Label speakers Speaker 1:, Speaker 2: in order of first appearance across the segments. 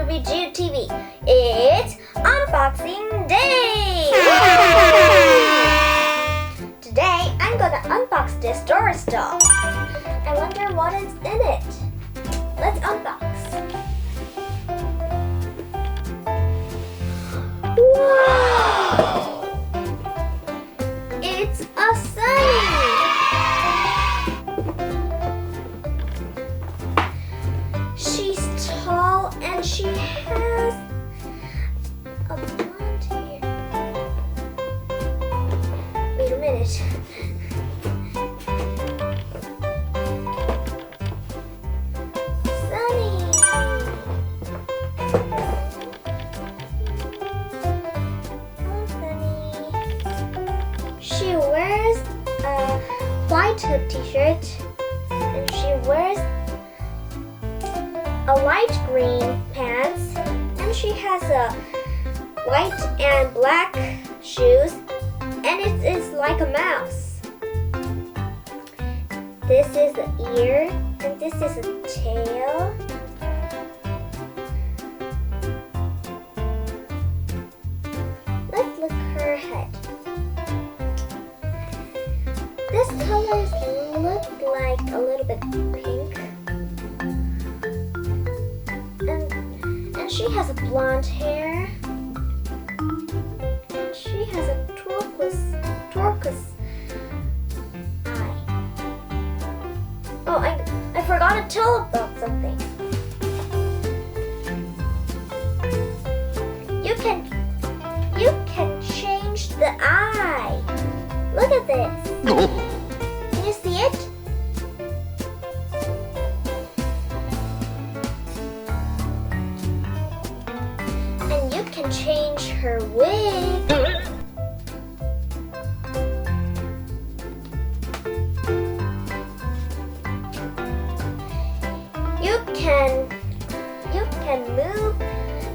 Speaker 1: 루비지유 TV. It's unboxing day! Today I'm gonna unbox this Dorisdoll. I wonder what is in it. Let's unbox. Wow! It's a Sunny! She's tall and she has a blonde hair. Wait a minute. Sunny! Oh, Sunny. She wears a white hood t-shirt and she wears a light green pants, and she has a white and black shoes, and it is like a mouse. This is the ear, and this is a tail. Let's look her head. This colors look like a little bit pink. And she has a blonde hair. And she has a turquoise eye. Oh, I forgot to tell about something. You can change the eye. Look at this. Can you see it? And you can change her wig. You can move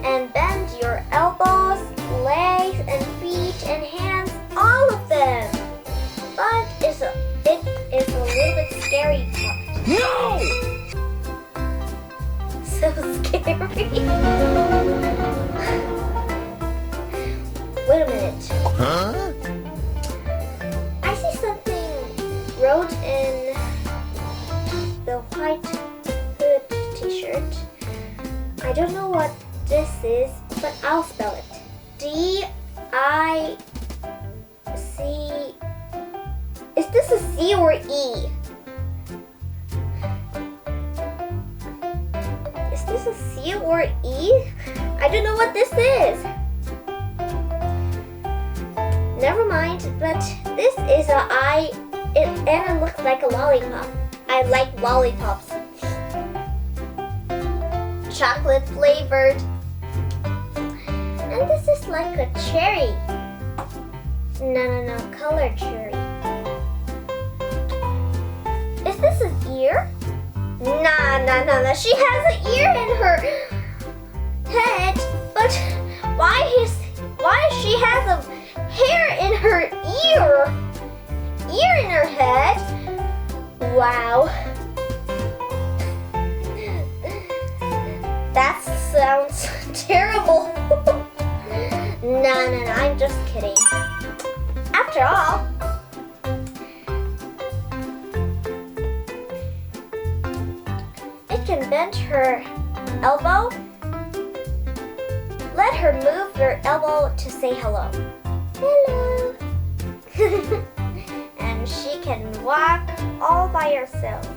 Speaker 1: and bend your elbows, legs, and feet and hands, all of them. But it is a little bit scary part.
Speaker 2: No!
Speaker 1: So scary. Wait a minute.
Speaker 2: Huh?
Speaker 1: I see something wrote in the white hood t-shirt. I don't know what this is, but I'll spell it. D-I-C. Is this a C or E? Is this a C or E? I don't know what this is. Never mind, but this is a I, and it looks like a lollipop. I like lollipops. Chocolate flavored. And this is like a cherry. No, colored cherry. Is this an ear? Nah. She has an ear in her head, but why she has a hair in her ear in her head? Wow. That sounds terrible. No, I'm just kidding. After all, it can bend her elbow. Let her move her elbow to say hello. Hello. And she can walk all by herself.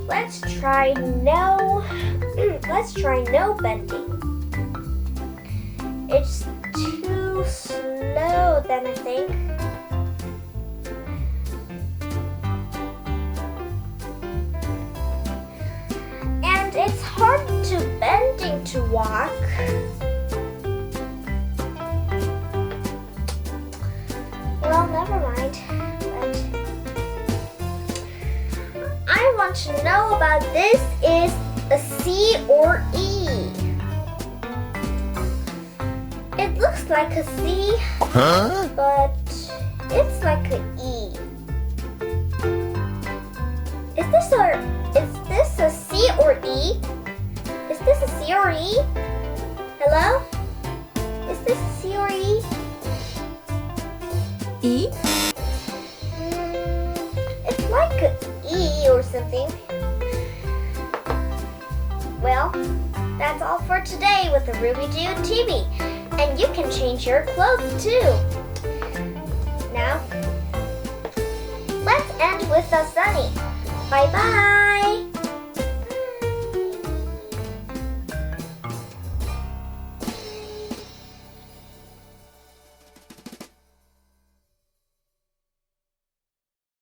Speaker 1: Let's try no bending. It's too slow then, I think. And it's hard to bending to walk. Well, never mind. But I want to know about this is a C or E. It looks like a C,
Speaker 2: Huh?
Speaker 1: but it's like an E. Is this a C E? Is this a C or E? Hello? Is this a C or E?
Speaker 3: E?
Speaker 1: It's like a E or something. Well, that's all for today with the RUBYGU TV. And you can change your clothes too. Now, let's end with the sunny. Bye-bye.